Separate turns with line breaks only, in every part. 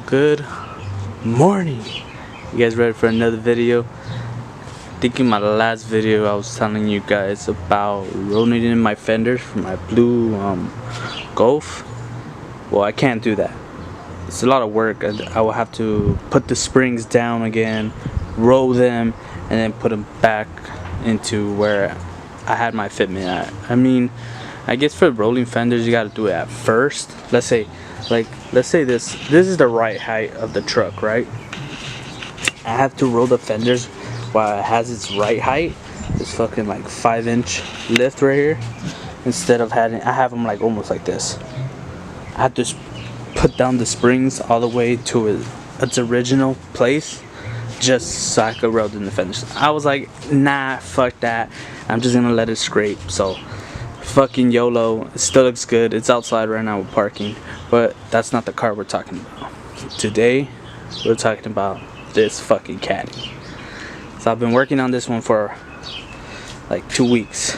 Good morning. You guys ready for another video? I think in my last video I was telling you guys about rolling in my fenders for my blue Golf. Well, I can't do that. It's a lot of work. I will have to put the springs down again, roll them, and then put them back into where I had my fitment at. I mean, I guess for rolling fenders you gotta do it at first. Let's say this is the right height of the truck, right? I have to roll the fenders while it has its right height. This fucking like 5-inch lift right here. Instead of I have them like almost like this. I have to put down the springs all the way to its original place, just so I could roll in the fenders. I was like, nah, fuck that. I'm just gonna let it scrape. So fucking YOLO. It still looks good. It's outside right now with parking, but that's not the car we're talking about. Today we're talking about this fucking caddy. So I've been working on this one for like 2 weeks,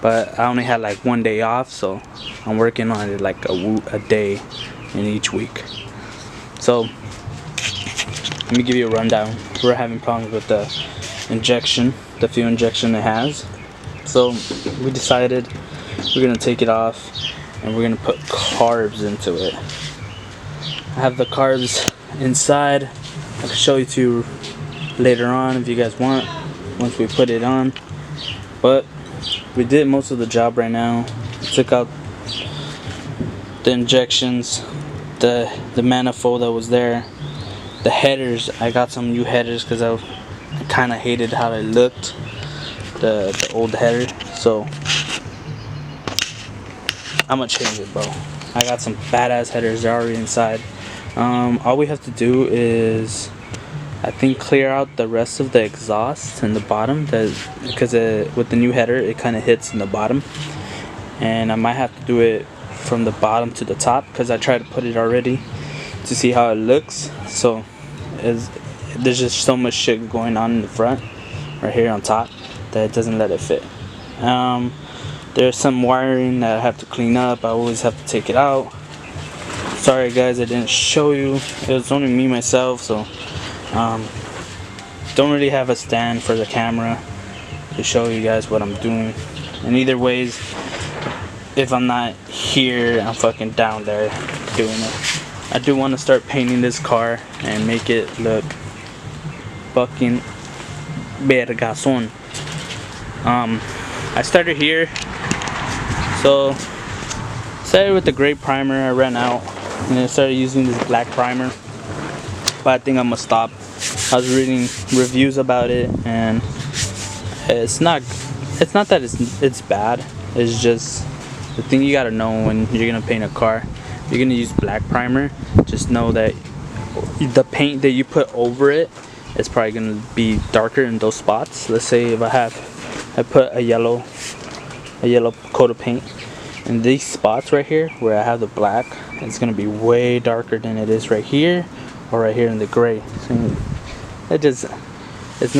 but I only had like 1 day off, so I'm working on it like a day in each week. So let me give you a rundown. We're having problems with the injection, the fuel injection it has. So we decided we're gonna take it off and we're gonna put carbs into it. I have the carbs inside. I can show you to later on if you guys want, once we put it on. But we did most of the job right now. We took out the injections, the manifold that was there, the headers. I got some new headers because I kind of hated how they looked, the old header. So I'm gonna change it, bro. I got some badass headers. They're already inside. All we have to do is, I think, clear out the rest of the exhaust in the bottom, because with the new header it kind of hits in the bottom, and I might have to do it from the bottom to the top because I tried to put it already to see how it looks. So there's just so much shit going on in the front right here on top that it doesn't let it fit. There's some wiring that I have to clean up. I always have to take it out. Sorry guys, I didn't show you. It was only me myself, so don't really have a stand for the camera to show you guys what I'm doing. And either ways, if I'm not here, I'm fucking down there doing it. I do want to start painting this car and make it look fucking vergazón. I started here, so started with the gray primer. I ran out and I started using this black primer, but I think I'm gonna stop. I was reading reviews about it, and it's not that it's bad. It's just the thing you gotta know when you're gonna paint a car. If you're gonna use black primer, just know that the paint that you put over it is probably gonna be darker in those spots. Let's say if I put a yellow coat of paint in these spots right here where I have the black, it's gonna be way darker than it is right here or right here in the gray. So it's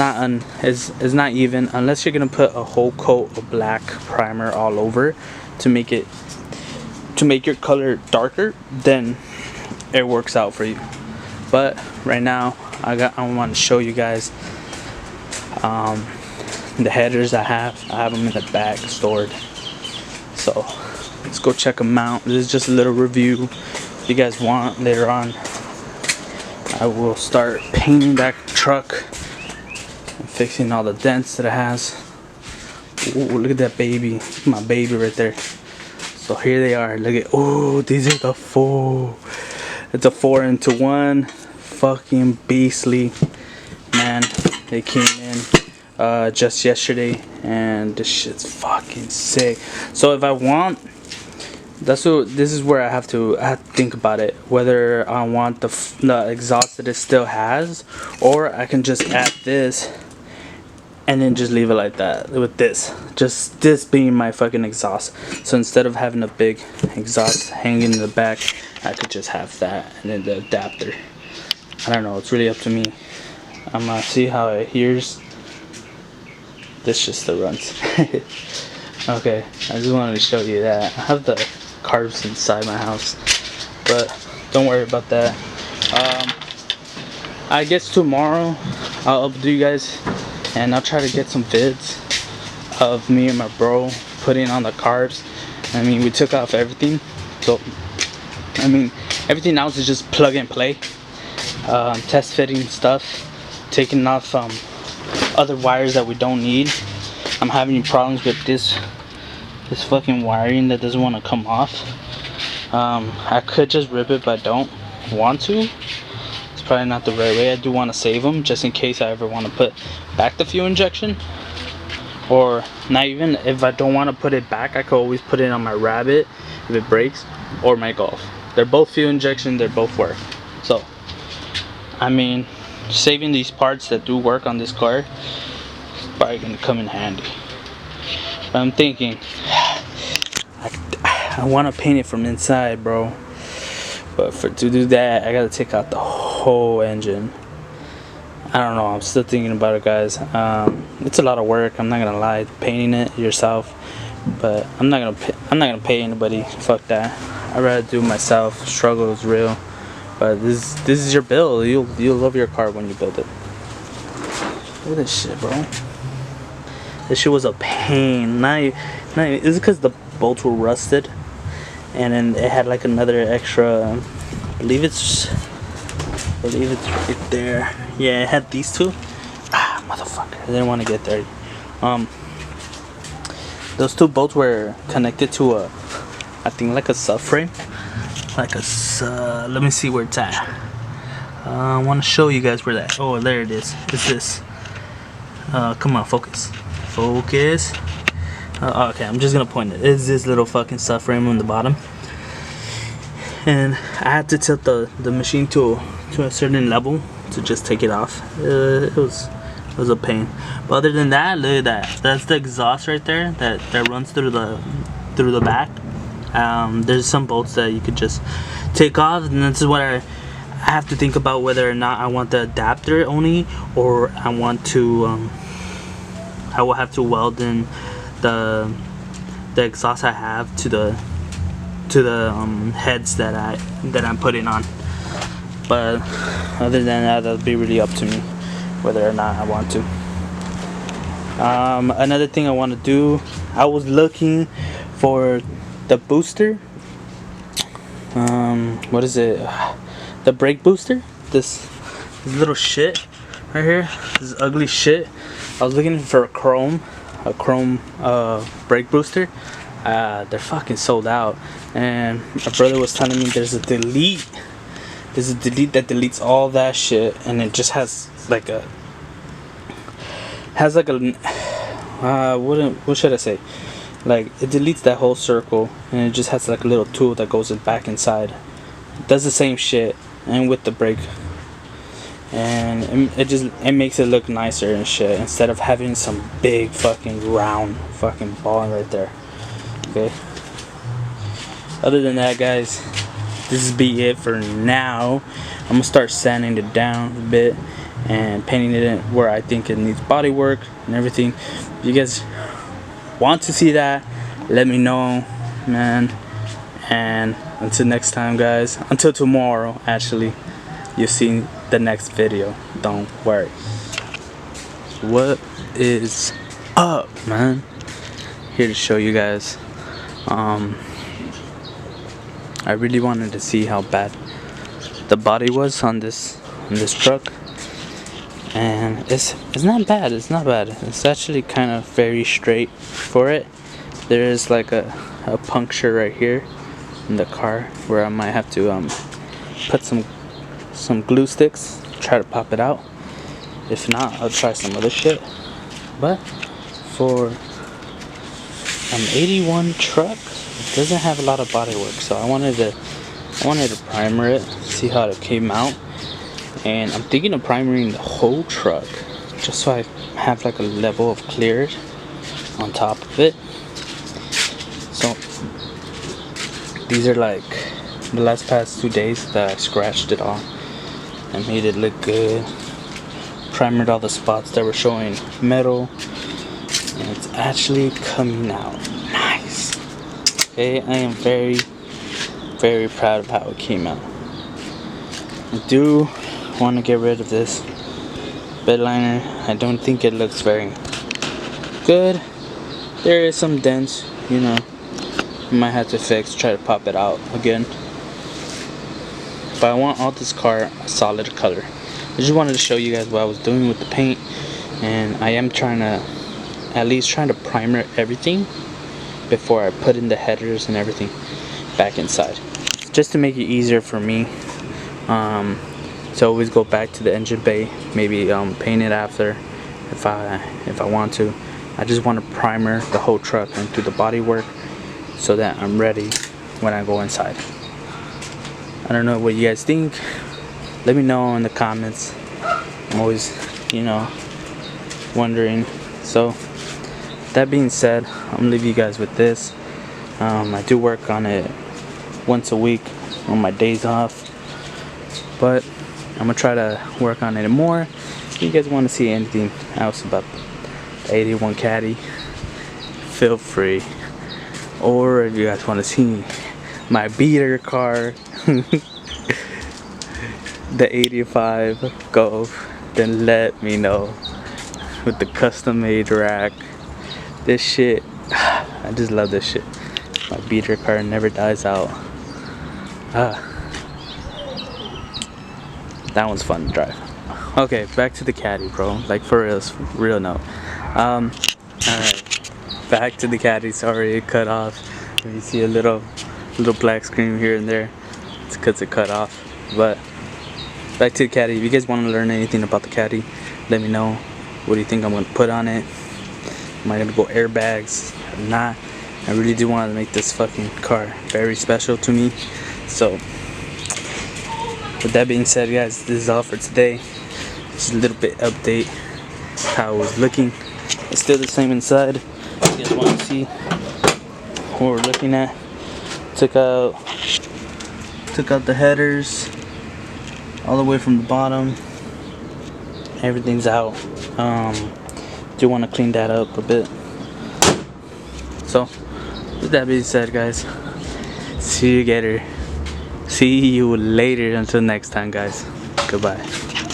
not even, unless you're gonna put a whole coat of black primer all over to make your color darker, then it works out for you. But right now I want to show you guys the headers I have them in the back stored. So let's go check them out. This is just a little review. If you guys want, later on I will start painting that truck and fixing all the dents that it has. Ooh, look at that baby. My baby right there. So here they are. Look at, oh, these are the 4. It's a 4-into-1. Fucking beastly, man. They came in just yesterday, and this shit's fucking sick. So if I want, this is where I have to think about it, whether I want the exhaust that it still has, or I can just add this and then just leave it like that with just this being my fucking exhaust. So instead of having a big exhaust hanging in the back, I could just have that and then the adapter. I don't know, it's really up to me. I'm gonna see how it hears. This shit still runs. Okay, I just wanted to show you that. I have the carbs inside my house, but don't worry about that. I guess tomorrow I'll update you guys, and I'll try to get some vids of me and my bro putting on the carbs. I mean, we took off everything, so I mean everything else is just plug and play. Test fitting stuff, taking off other wires that we don't need. I'm having problems with this fucking wiring that doesn't want to come off. I could just rip it, but I don't want to. It's probably not the right way. I do want to save them just in case I ever want to put back the fuel injection, or not even if I don't want to put it back, I could always put it on my Rabbit if it breaks, or my Golf. They're both fuel injection, they both work. So I mean, saving these parts that do work on this car is probably gonna come in handy. But I'm thinking I want to paint it from inside, bro. But to do that, I gotta take out the whole engine. I don't know. I'm still thinking about it, guys. It's a lot of work. I'm not gonna lie. Painting it yourself, but I'm not gonna pay anybody. Fuck that. I'd rather do it myself. Struggle is real. But this is your build. You'll love your car when you build it. Look at this shit, bro. This shit was a pain. Is it because the bolts were rusted, and then it had like another extra. I believe it's right there. Yeah, it had these two. Ah, motherfucker! I didn't want to get dirty. Those two bolts were connected to a, I think like a subframe. Let me see where it's at. I want to show you guys where that. Oh, there it is. It's this. Come on, focus. Focus. Okay, I'm just gonna point it. It's this little fucking subframe on the bottom, and I had to tilt the machine to a certain level to just take it off. It was a pain. But other than that, look at that. That's the exhaust right there that runs through the back. There's some bolts that you could just take off, and this is what I have to think about, whether or not I want the adapter only, or I want to I will have to weld in the exhaust I have to the heads that I'm putting on. But other than that, that'll be really up to me whether or not I want to. Another thing I want to do, I was looking for the booster. What is it? The brake booster. This little shit right here. This ugly shit. I was looking for a chrome brake booster. They're fucking sold out. And my brother was telling me there's a delete. There's a delete that deletes all that shit, and it just has like a what should I say? Like, it deletes that whole circle, and it just has like a little tool that goes back inside. It does the same shit, and with the brake, and it makes it look nicer and shit, instead of having some big fucking round fucking ball right there. Okay. Other than that, guys, this is be it for now. I'm gonna start sanding it down a bit and painting it in where I think it needs body work and everything. If you guys want to see that, let me know, man. And until next time, guys, until tomorrow, actually, you'll see the next video. Don't worry. What is up, man? Here to show you guys. I really wanted to see how bad the body was on this truck, and it's not bad. It's not bad. It's actually kind of very straight for it. There is like a puncture right here in the car where I might have to put some glue sticks, try to pop it out. If not, I'll try some other shit. But for an 81 truck, it doesn't have a lot of body work, so I wanted to primer it, see how it came out. And I'm thinking of primering the whole truck, just so I have like a level of clear on top of it. So these are like the past 2 days that I scratched it off and made it look good. Primered all the spots that were showing metal, and it's actually coming out nice. Okay, I am very, very proud of how it came out. I do want to get rid of this bed liner. I don't think it looks very good. There is some dents, you know. I might have to try to pop it out again. But I want all this car a solid color. I just wanted to show you guys what I was doing with the paint, and I am at least trying to primer everything before I put in the headers and everything back inside, just to make it easier for me to always go back to the engine bay, maybe paint it after if I want to. I just want to primer the whole truck and do the body work so that I'm ready when I go inside. I don't know what you guys think. Let me know in the comments. I'm always, you know, wondering. So that being said, I'm gonna leave you guys with this. I do work on it once a week on my days off, but I'm gonna try to work on it more. If you guys want to see anything else about the 81 Caddy, feel free. Or if you guys want to see my beater car, the 85 Golf, then let me know. With the custom made rack, this shit, I just love this shit. My beater car never dies out. That one's fun to drive. Okay, back to the Caddy, bro. Like, for real note. Alright, back to the Caddy. Sorry, it cut off. If you see a little black screen here and there, it's because it cut off. But back to the Caddy. If you guys want to learn anything about the Caddy, let me know. What do you think I'm going to put on it? Am I going to go airbags or not? I really do want to make this fucking car very special to me. So with that being said, guys, this is all for today. Just a little bit update how it was looking. It's still the same inside. If you guys want to see what we're looking at, took out the headers all the way from the bottom. Everything's out. Do want to clean that up a bit. So with that being said, guys, see you later until next time, guys. Goodbye.